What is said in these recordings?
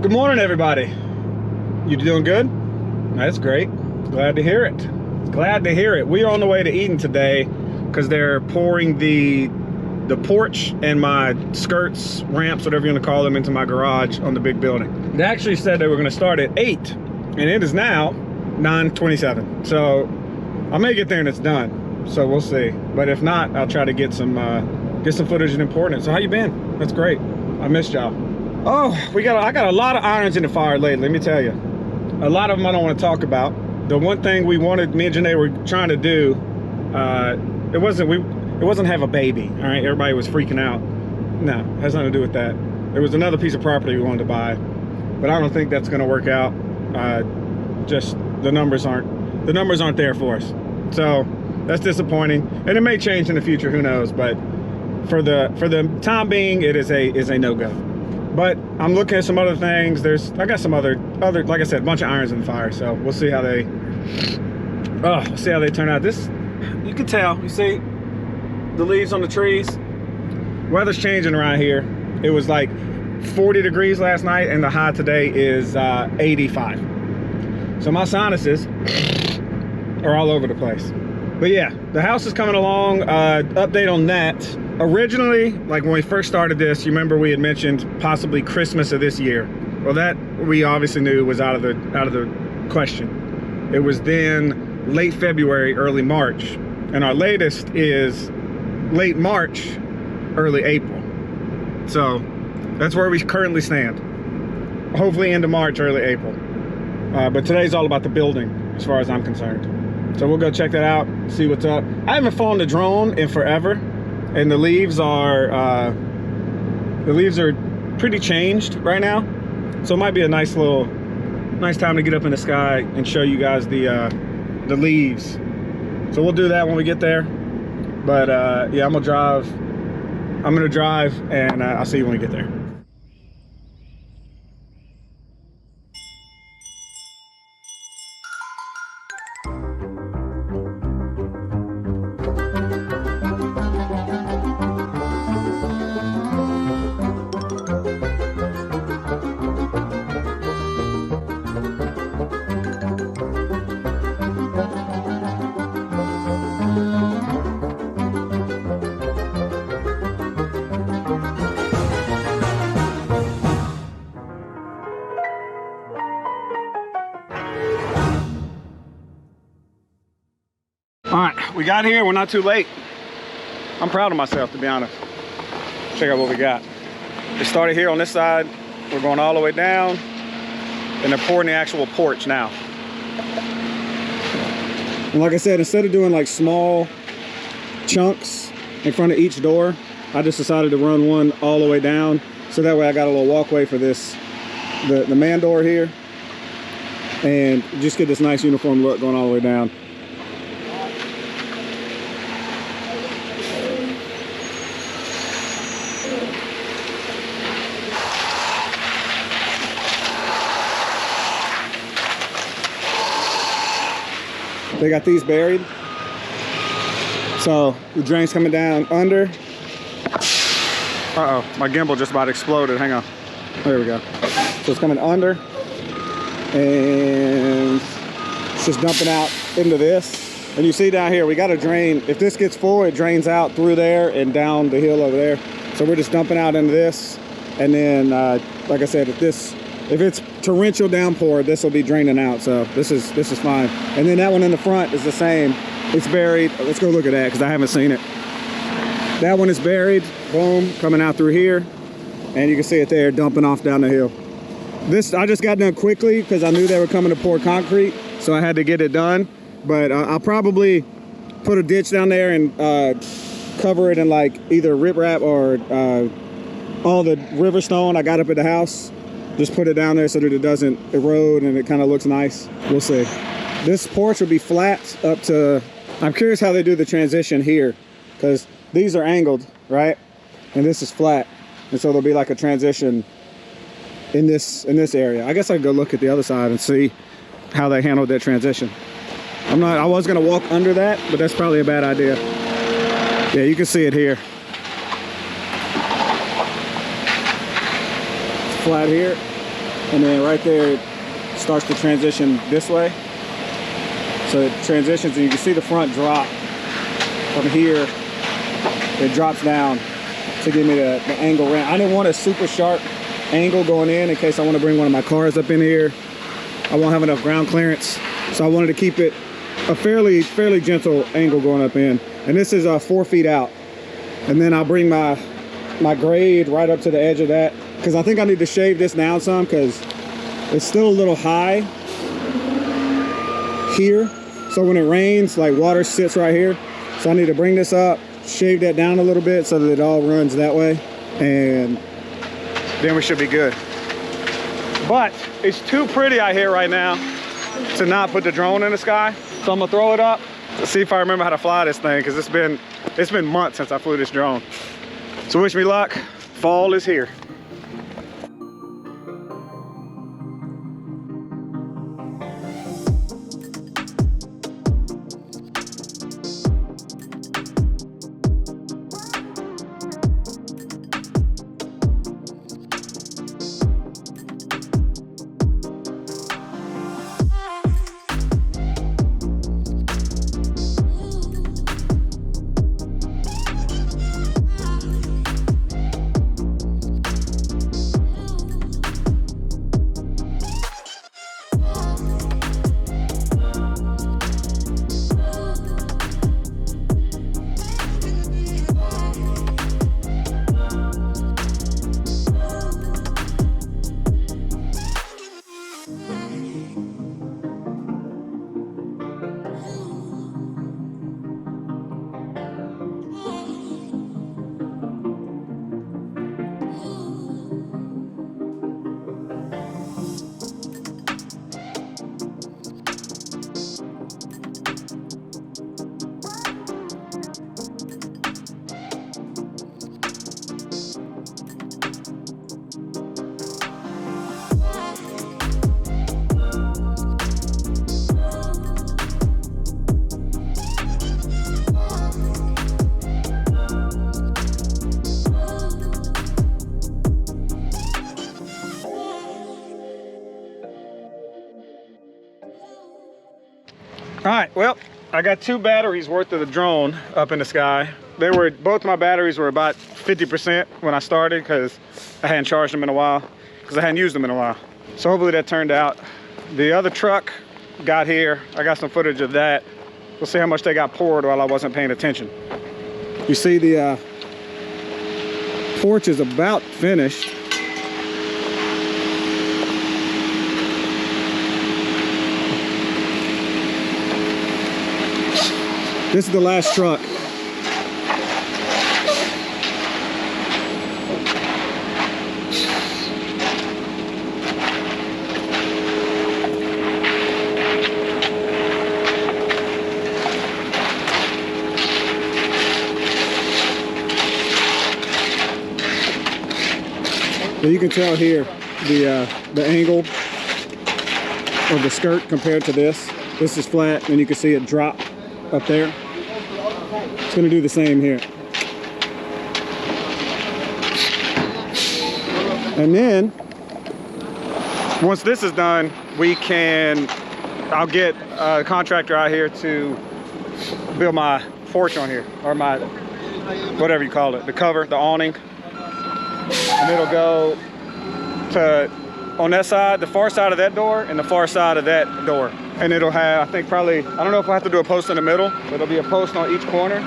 Good morning, everybody. You doing good? That's great. Glad to hear it. Glad to hear it. We are on the way to Eden today because they're pouring the porch and my skirts, ramps, whatever you want to call them, into my garage on the big building. They actually said they were going to start at 8, and it is now 9:27. So I may get there and it's done. So we'll see. But if not, I'll try to get some footage and import it. So how you been? That's great. I missed y'all. Oh, I got a lot of irons in the fire lately, let me tell you. A lot of them I don't want to talk about. The one thing me and Genay were trying to do, it wasn't have a baby, all right? Everybody was freaking out. No, it has nothing to do with that. There was another piece of property we wanted to buy, but I don't think that's gonna work out. Just the numbers aren't there for us. So that's disappointing, and it may change in the future, who knows, but for the time being, it is a no-go. But I'm looking at some other things. I got some other, like I said, a bunch of irons in the fire. So we'll see how they turn out. This, you can tell, you see the leaves on the trees. Weather's changing around here. It was like 40 degrees last night and the high today is 85. So my sinuses are all over the place. But yeah, the house is coming along. Update on that. Originally, like when we first started this, you remember we had mentioned possibly Christmas of this year. Well, that we obviously knew was out of the question. It was then late February, early March, and our latest is late March, early April. So that's where we currently stand. Hopefully into March, early April. But today's all about the building, as far as I'm concerned. So we'll go check that out, see what's up. I haven't flown the drone in forever. And the leaves are pretty changed right now, so it might be a nice time to get up in the sky and show you guys the leaves. So we'll do that when we get there. But yeah, I'm gonna drive, and I'll see you when we get there. All right, we got here, we're not too late. I'm proud of myself, to be honest. Check out what we got. We started here on this side, we're going all the way down, and they're pouring the actual porch now. And like I said, instead of doing like small chunks in front of each door, I just decided to run one all the way down, so that way I got a little walkway for this, the man door here, and just get this nice uniform look going all the way down. They got these buried. So the drain's coming down under. Uh-oh, my gimbal just about exploded. Hang on. There we go. So it's coming under. And it's just dumping out into this. And you see down here, we got a drain. If this gets full, it drains out through there and down the hill over there. So we're just dumping out into this. And then, like I said, if it's torrential downpour, this will be draining out. So this is fine. And then that one in the front is the same. It's buried. Let's go look at that because I haven't seen it. That one is buried. Boom, coming out through here, and you can see it there dumping off down the hill. This I just got done quickly because I knew they were coming to pour concrete, so I had to get it done. But I'll probably put a ditch down there and cover it in like either riprap or all the river stone I got up at the house. Just put it down there so that it doesn't erode and it kind of looks nice. We'll see. This porch will be flat up to, I'm curious how they do the transition here, because these are angled, right? And this is flat. And so there'll be like a transition in this area. I guess I could go look at the other side and see how they handled that transition. I was gonna walk under that, but that's probably a bad idea. Yeah, you can see it here. It's flat here. And then right there, it starts to transition this way. So it transitions, and you can see the front drop from here. It drops down to give me the angle ramp. I didn't want a super sharp angle going in case I want to bring one of my cars up in here. I won't have enough ground clearance. So I wanted to keep it a fairly gentle angle going up in. And this is 4 feet out. And then I'll bring my grade right up to the edge of that, because I think I need to shave this down some because it's still a little high here. So when it rains, like, water sits right here. So I need to bring this up, shave that down a little bit so that it all runs that way, and then we should be good. But it's too pretty out here right now to not put the drone in the sky. So I'm gonna throw it up to see if I remember how to fly this thing, because it's been months since I flew this drone. So wish me luck. Fall is here. All right, well, I got 2 batteries worth of the drone up in the sky. Both my batteries were about 50% when I started, because I hadn't charged them in a while, because I hadn't used them in a while. So hopefully that turned out. The other truck got here. I got some footage of that. We'll see how much they got poured while I wasn't paying attention. You see the porch is about finished. This is the last truck. You can tell here the angle of the skirt compared to this. This is flat, and you can see it drop up there. It's going to do the same here. And then once this is done, I'll get a contractor out here to build my porch on here, or my, whatever you call it, the cover, the awning. And it'll go to, on that side, the far side of that door and the far side of that door. And it'll have, I think probably, I don't know if I have to do a post in the middle, but it'll be a post on each corner.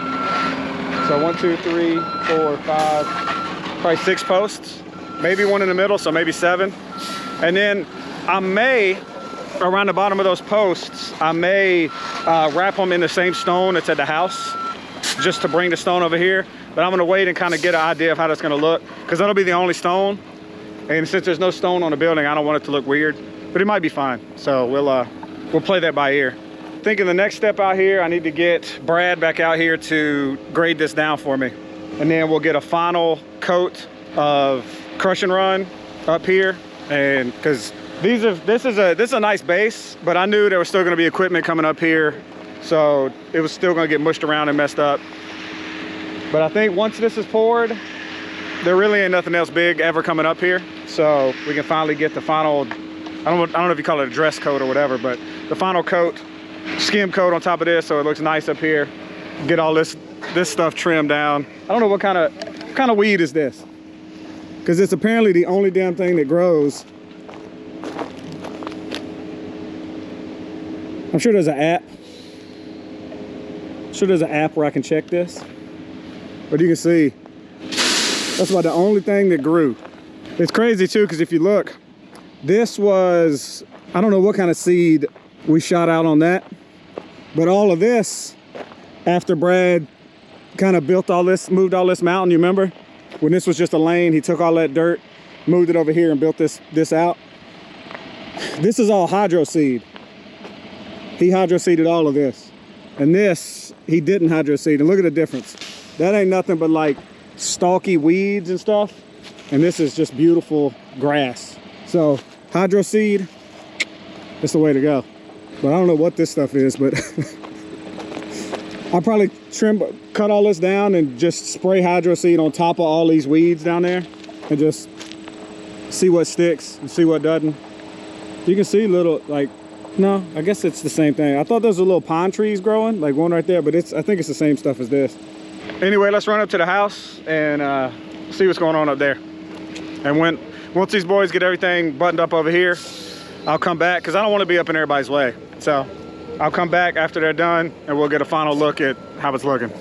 So 1, 2, 3, 4, 5, probably 6 posts, maybe 1 in the middle, so maybe 7. And then I may, around the bottom of those posts, I may wrap them in the same stone that's at the house, just to bring the stone over here. But I'm gonna wait and kind of get an idea of how that's gonna look, because that'll be the only stone. And since there's no stone on the building, I don't want it to look weird, but it might be fine. So we'll play that by ear. Thinking the next step out here, I need to get Brad back out here to grade this down for me. And then we'll get a final coat of crush and run up here. And because this is a nice base, but I knew there was still gonna be equipment coming up here. So it was still gonna get mushed around and messed up. But I think once this is poured, there really ain't nothing else big ever coming up here. So we can finally get the final, I don't know if you call it a dress coat or whatever, but the final coat, skim coat on top of this so it looks nice up here. Get all this stuff trimmed down. I don't know what kind of weed is this, because it's apparently the only damn thing that grows. I'm sure there's an app. Where I can check this. But you can see, that's about the only thing that grew. It's crazy too, because if you look, this was, I don't know what kind of seed we shot out on that, but all of this, after Brad kind of built all this, moved all this mountain, you remember? When this was just a lane, he took all that dirt, moved it over here and built this out. This is all hydro seed. He hydro seeded all of this. And this, he didn't hydro seed. And look at the difference. That ain't nothing but like stalky weeds and stuff. And this is just beautiful grass. So hydro seed, that's the way to go. But I don't know what this stuff is, but I'll probably cut all this down and just spray hydro seed on top of all these weeds down there and just see what sticks and see what doesn't. You can see little, like, no, I guess it's the same thing. I thought those were little pine trees growing, like one right there, but I think it's the same stuff as this. Anyway, let's run up to the house and see what's going on up there. And once these boys get everything buttoned up over here, I'll come back, because I don't want to be up in everybody's way. So I'll come back after they're done and we'll get a final look at how it's looking.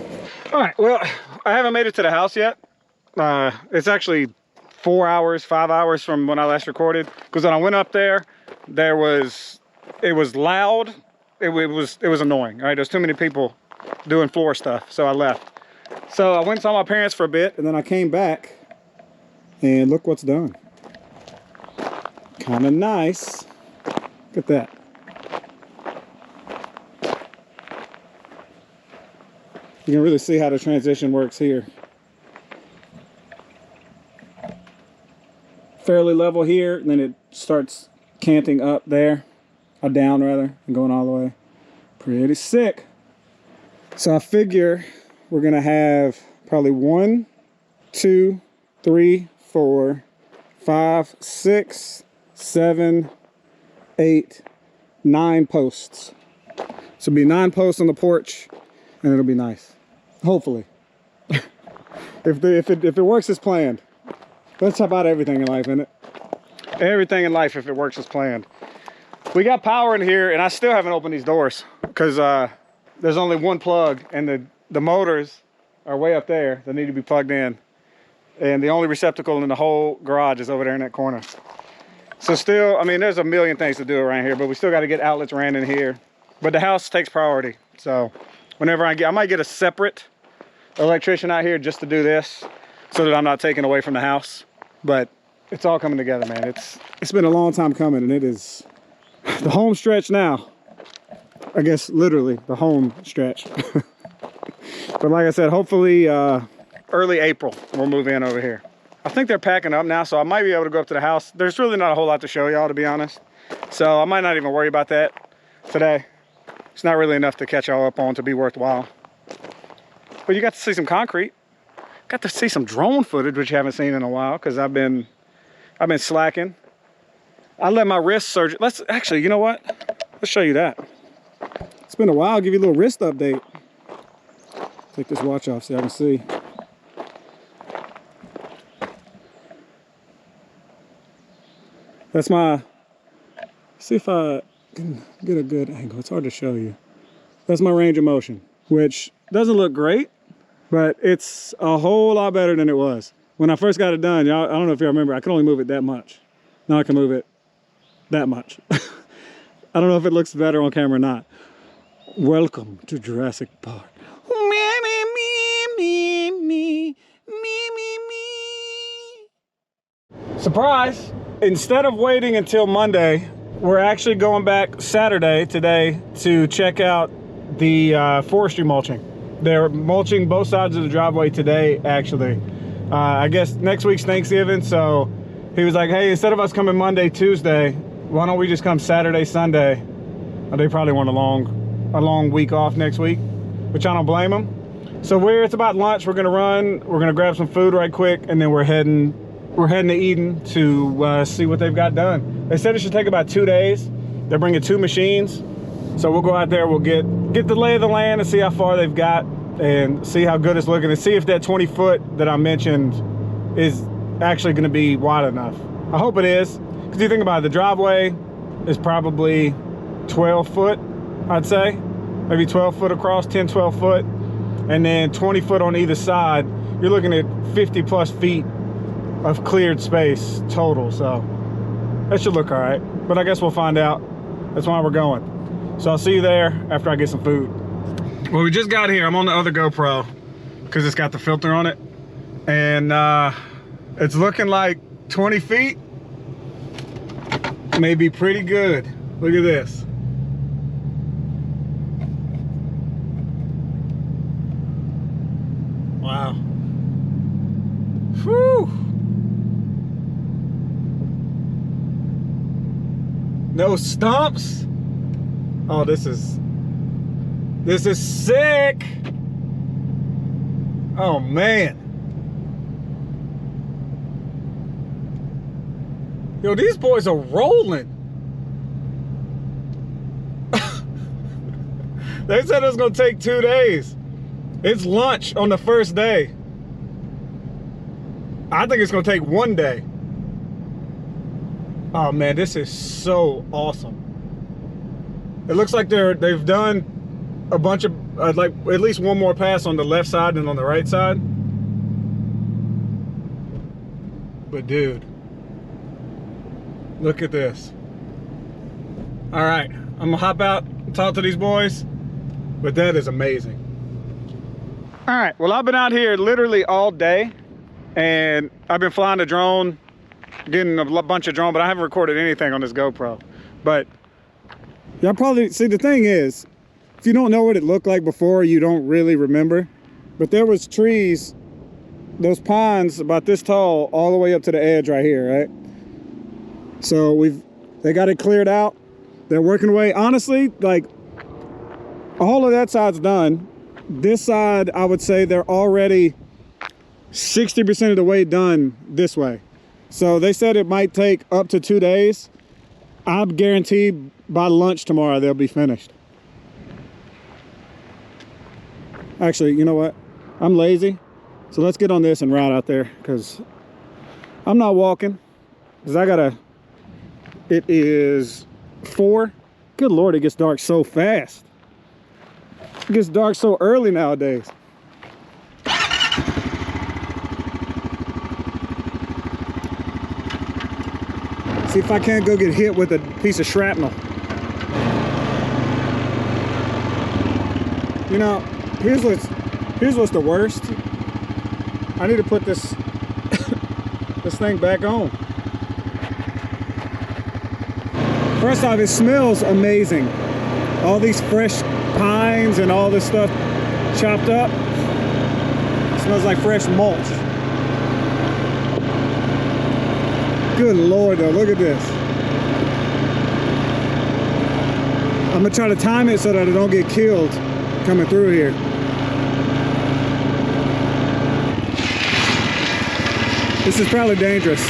All right, well, I haven't made it to the house yet. It's actually 4 hours, 5 hours from when I last recorded, because when I went up there, it was loud. It was annoying. All right, there's too many people doing floor stuff, so I left. So I went and saw my parents for a bit, and then I came back, and look what's done. Kind of nice. Look at that. You can really see how the transition works here. Fairly level here, and then it starts canting up there, or down rather, and going all the way. Pretty sick. So I figure we're gonna have probably 1, 2, 3, 4, 5, 6, 7, 8, 9 posts. So it'll be 9 posts on the porch, and it'll be nice. Hopefully. if it works as planned. That's about everything in life, isn't it? Everything in life, if it works as planned. We got power in here, and I still haven't opened these doors because there's only one plug, and the motors are way up there that need to be plugged in. And the only receptacle in the whole garage is over there in that corner. So still, I mean, there's a million things to do around here, but we still got to get outlets ran in here. But the house takes priority. So whenever I might get a separate electrician out here just to do this so that I'm not taking away from the house. But it's all coming together, man. It's been a long time coming, and it is the home stretch now. I guess literally the home stretch. But like I said, hopefully early April we'll move in over here. I think they're packing up now, so I might be able to go up to the house. There's really not a whole lot to show y'all, to be honest. So I might not even worry about that today. It's not really enough to catch y'all up on to be worthwhile. But you got to see some concrete. Got to see some drone footage, which you haven't seen in a while, because I've been slacking. I let my wrist surgery. Let's actually, you know what? Let's show you that. It's been a while. I'll give you a little wrist update. Take this watch off so I can see. That's my, see if I can get a good angle. It's hard to show you. That's my range of motion, which doesn't look great, but it's a whole lot better than it was. When I first got it done, y'all, I don't know if y'all remember, I could only move it that much. Now I can move it that much. I don't know if it looks better on camera or not. Welcome to Jurassic Park. Surprise! Instead of waiting until Monday, we're actually going back Saturday today to check out the forestry mulching. They're mulching both sides of the driveway today, actually. I guess next week's Thanksgiving, so he was like, hey, instead of us coming Monday, Tuesday, why don't we just come Saturday, Sunday? They probably want a long week off next week, which I don't blame them. So it's about lunch. We're gonna grab some food right quick, and then we're heading to Eden to see what they've got done. They said it should take about 2 days. They're bringing 2 machines. So we'll go out there, we'll get the lay of the land and see how far they've got and see how good it's looking and see if that 20 foot that I mentioned is actually gonna be wide enough. I hope it is, because you think about it, the driveway is probably 12 foot, I'd say. Maybe 12 foot across, 10, 12 foot. And then 20 foot on either side. You're looking at 50 plus feet of cleared space total. So that should look all right. But I guess we'll find out. That's why we're going. So I'll see you there after I get some food. Well, we just got here. I'm on the other GoPro because it's got the filter on it. And it's looking like 20 feet may be pretty good. Look at this. Wow. Whew. No stumps. Oh, this is sick. Oh man. Yo, these boys are rolling. They said it was gonna take 2 days. It's lunch on the first day. I think it's gonna take 1 day. Oh man, this is so awesome. It looks like they've done a bunch of, like at least one more pass on the left side than on the right side. But dude, look at this. All right, I'm gonna hop out and talk to these boys, but that is amazing. All right, well, I've been out here literally all day, and I've been flying a drone, getting a bunch of drone, but I haven't recorded anything on this GoPro. But y'all probably, see, the thing is, if you don't know what it looked like before, you don't really remember. But there was trees, those pines about this tall, all the way up to the edge right here, right? So they got it cleared out. They're working away. Honestly, like, all of that side's done. This side, I would say they're already 60% of the way done this way. So they said it might take up to 2 days. I'm guaranteed by lunch tomorrow they'll be finished. Actually, you know what? I'm lazy. So let's get on this and route out there, because I'm not walking. Because it is 4. Good Lord, it gets dark so fast. It gets dark so early nowadays. See if I can't go get hit with a piece of shrapnel. You know, here's what's the worst. I need to put this this thing back on. First off, it smells amazing. All these fresh pines and all this stuff chopped up. It smells like fresh mulch. Good Lord though, look at this. I'm gonna try to time it so that I don't get killed coming through here. This is probably dangerous.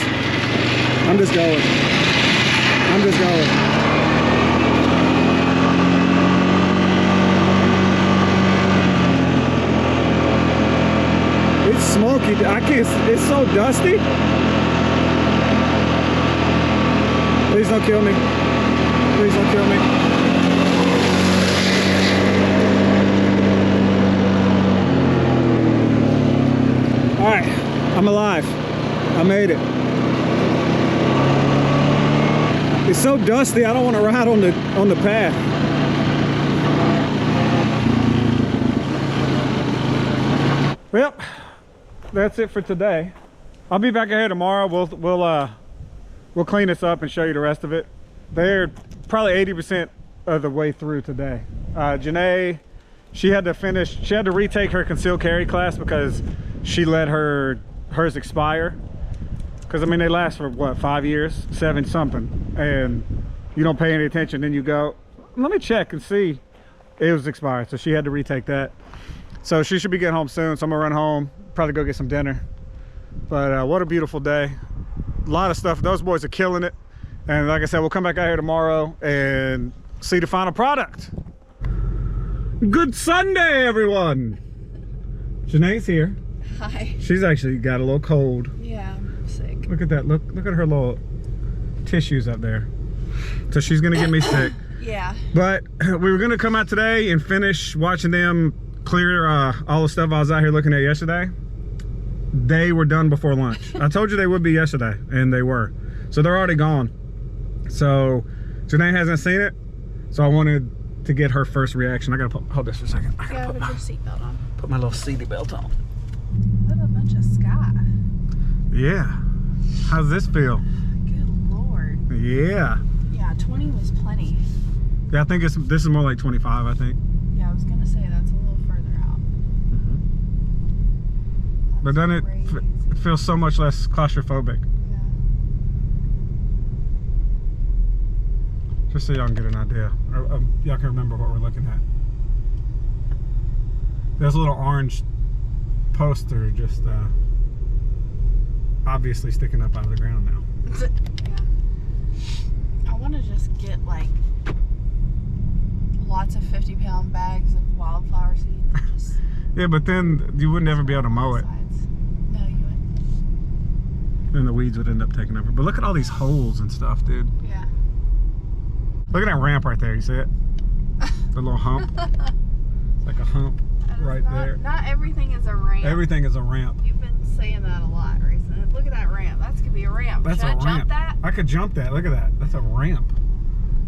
I'm just going. I'm just going. It's smoky. I can't, it's so dusty. Please don't kill me. Please don't kill me. All right, I'm alive. I made it. It's so dusty, I don't want to ride on the path. Well, that's it for today. I'll be back here tomorrow. We'll clean this up and show you the rest of it. They're probably 80% of the way through today. Genay, she had to retake her concealed carry class because she let hers expire. Because I mean, they last for what, 5 years, 7 something, and you don't pay any attention. Then you go, let me check and see it was expired. So she had to retake that. So she should be getting home soon. So I'm gonna run home, probably go get some dinner. But what a beautiful day. A lot of stuff. Those boys are killing it. And like I said, we'll come back out here tomorrow and see the final product. Good Sunday, everyone. Genay's here. Hi. She's actually got a little cold. Yeah, I'm sick. Look at that. Look at her little tissues up there. So she's gonna get me sick. Yeah. But we were gonna come out today and finish watching them clear all the stuff I was out here looking at yesterday. They were done before lunch. I told you they would be yesterday, and they were. So they're already gone. So Genay hasn't seen it, so I wanted to get her first reaction. I gotta hold this for a second. I gotta put your seatbelt on. Put my little seaty belt on. What a bunch of sky. Yeah. How's this feel? Good Lord. Yeah. Yeah, 20 was plenty. Yeah, I think this is more like 25, I think. Yeah, I was gonna say that's a little further out. But then it feels so much less claustrophobic. Yeah. Just so y'all can get an idea. Y'all can remember what we're looking at. There's a little orange poster just obviously sticking up out of the ground now. Yeah. I want to just get like lots of 50-pound bags of wildflower seed and just... Yeah, but then you wouldn't ever be able to mow it. No, you wouldn't. Then the weeds would end up taking over. But look at all these holes and stuff, dude. Yeah. Look at that ramp right there. You see it? The little hump. It's like a hump right there. Not everything is a ramp. Everything is a ramp. You've been saying that a lot recently. Look at that ramp. That's gonna be a ramp. That's Should a I ramp. jump that? I could jump that. Look at that. That's a ramp.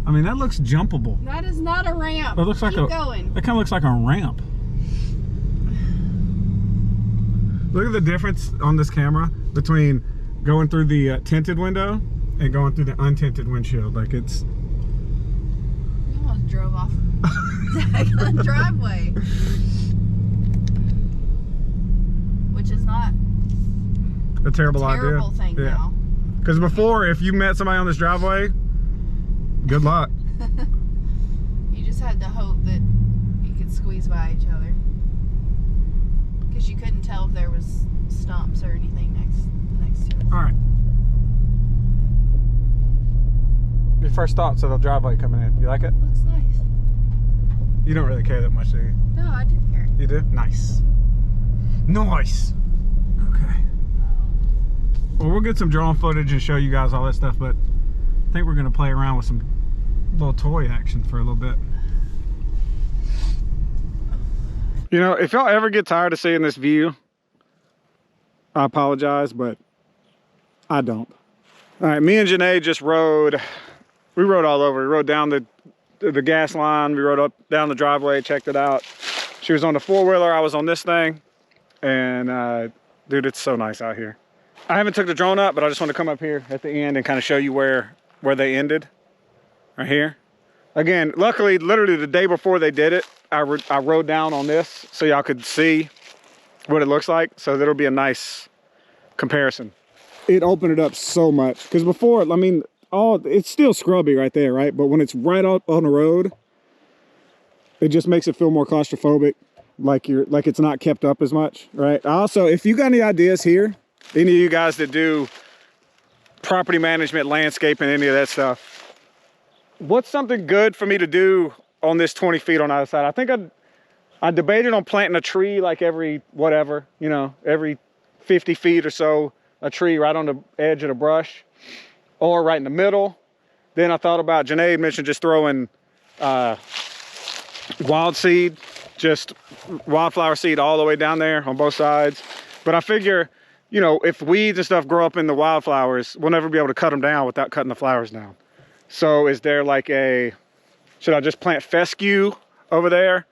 I mean, that looks jumpable. That is not a ramp. It looks like Keep going. That kind of looks like a ramp. Look at the difference on this camera between going through the tinted window and going through the untinted windshield. Like it's... You almost drove off the driveway. Which is not a terrible terrible thing now. Because before, if you met somebody on this driveway, good luck. You just had to hope that you could squeeze by each other. Because you couldn't tell if there was stumps or anything next to it. All right. Your first thoughts of the driveway coming in. You like it? Looks nice. You don't really care that much, do you? No, I do care. You do? Nice. Nice. Okay. Well, we'll get some drone footage and show you guys all that stuff, but I think we're going to play around with some little toy action for a little bit. You know, if y'all ever get tired of seeing this view, I apologize, but I don't. All right, me and Genay just rode. We rode all over. We rode down the gas line. We rode up down the driveway, checked it out. She was on the four-wheeler. I was on this thing. And dude, it's so nice out here. I haven't took the drone up, but I just want to come up here at the end and kind of show you where they ended. Right here. Again, luckily, literally the day before they did it, I rode down on this so y'all could see what it looks like. So that'll be a nice comparison. It opened it up so much. Because before, I mean, it's still scrubby right there, right? But when it's right out on the road, it just makes it feel more claustrophobic. Like it's not kept up as much, right? Also, if you got any ideas here, any of you guys that do property management, landscaping, any of that stuff, what's something good for me to do on this 20 feet on the other side? I think I debated on planting a tree like every whatever, you know, every 50 feet or so, a tree right on the edge of the brush or right in the middle. Then I thought about, Genay mentioned just throwing wild seed, just wildflower seed all the way down there on both sides. But I figure, you know, if weeds and stuff grow up in the wildflowers, we'll never be able to cut them down without cutting the flowers down. So is there like should I just plant fescue over there?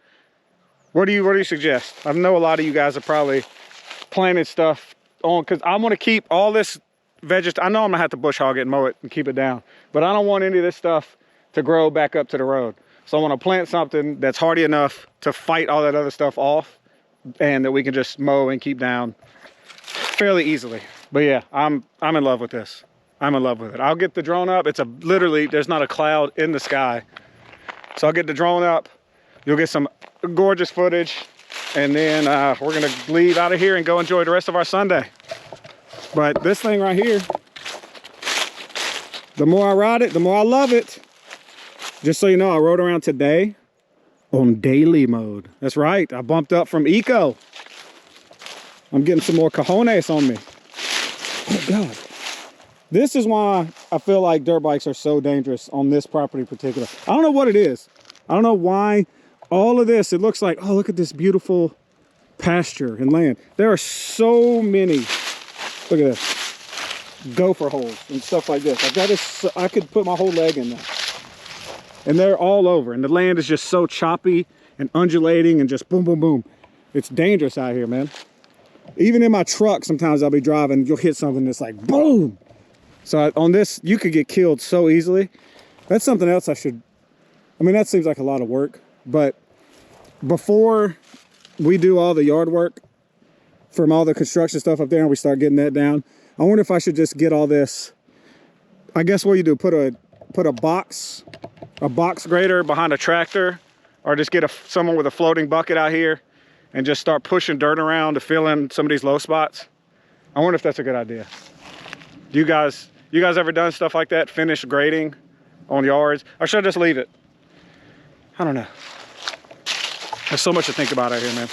What do you suggest? I know a lot of you guys are probably planting stuff on, because I want to keep all this vegetation. I know I'm gonna have to bush hog it and mow it and keep it down, but I don't want any of this stuff to grow back up to the road. So I want to plant something that's hardy enough to fight all that other stuff off and that we can just mow and keep down fairly easily. But yeah, I'm in love with this. I'm in love with it. I'll get the drone up. It's literally, there's not a cloud in the sky. So I'll get the drone up. You'll get some gorgeous footage and then we're gonna leave out of here and go enjoy the rest of our Sunday. But this thing right here, the more I ride it, the more I love it. Just so you know, I rode around today on daily mode. That's right, I bumped up from eco. I'm getting some more cojones on me. Oh God. This is why I feel like dirt bikes are so dangerous on this property in particular. I don't know what it is. I don't know why all of this, it looks like, oh, look at this beautiful pasture and land. There are so many, look at this, gopher holes and stuff like this. Like that is, I could put my whole leg in there. And they're all over. And the land is just so choppy and undulating and just boom, boom, boom. It's dangerous out here, man. Even in my truck, sometimes I'll be driving, you'll hit something that's like boom. So on this, you could get killed so easily. That's something else I should, I mean, that seems like a lot of work, but before we do all the yard work from all the construction stuff up there and we start getting that down, I wonder if I should just get all this, I guess what you do, put a box grader behind a tractor, or just get someone with a floating bucket out here and just start pushing dirt around to fill in some of these low spots. I wonder if that's a good idea. Do you guys ever done stuff like that? Finish grading on yards? Or should I just leave it? I don't know. There's so much to think about out here, man.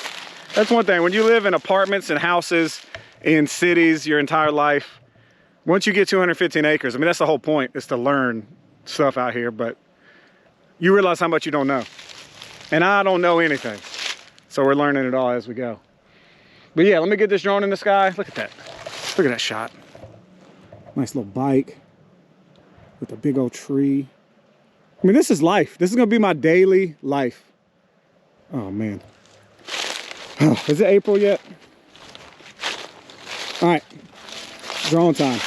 That's one thing. When you live in apartments and houses in cities your entire life, once you get 215 acres, I mean, that's the whole point, is to learn stuff out here, but you realize how much you don't know. And I don't know anything. So we're learning it all as we go. But yeah, let me get this drone in the sky. Look at that. Look at that shot. Nice little bike with a big old tree. I mean, this is life. This is gonna be my daily life. Oh man. Is it April yet? All right, drone time.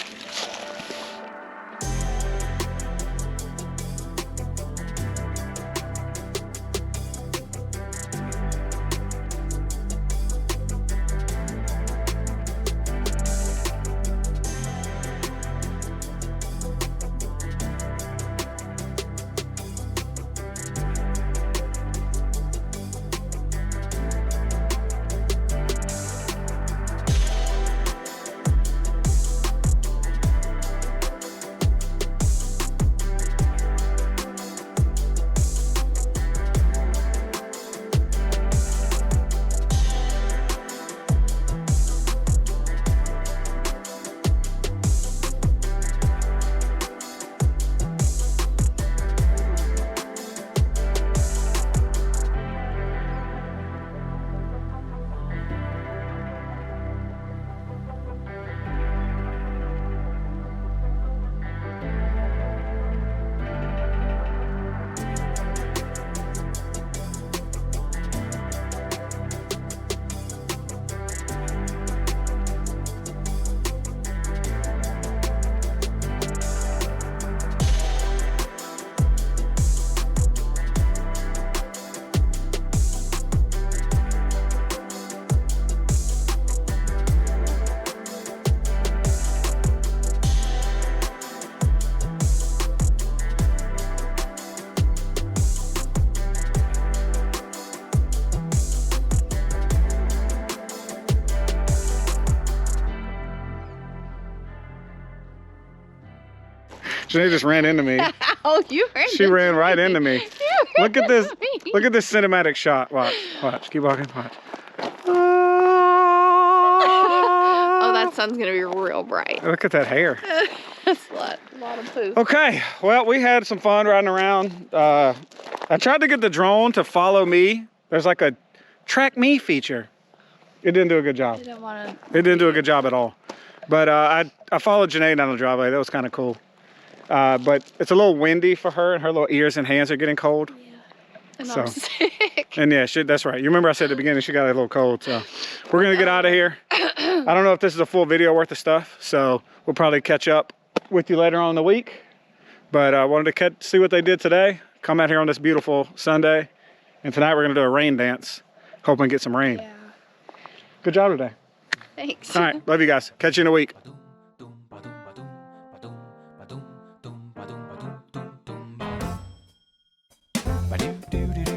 Genay just ran into me. Oh, you ran She ran right into me. Look at this. Look at this cinematic shot. Watch. Watch. Keep walking. Watch. Oh, that sun's gonna be real bright. Look at that hair. That's a lot of poop. Okay. Well, we had some fun riding around. I tried to get the drone to follow me. There's like a track me feature. It didn't do a good job. I didn't want to. It didn't do a good job at all. But I followed Genay down the driveway. That was kind of cool. But it's a little windy for her, and her little ears and hands are getting cold. Yeah. And I'm sick. And yeah, that's right. You remember I said at the beginning she got a little cold, so we're gonna get out of here. I don't know if this is a full video worth of stuff, so we'll probably catch up with you later on in the week. But I wanted to see what they did today. Come out here on this beautiful Sunday, and tonight we're gonna do a rain dance, hoping to get some rain. Yeah. Good job today. Thanks. All right, love you guys. Catch you in a week. Ba-do-do-do.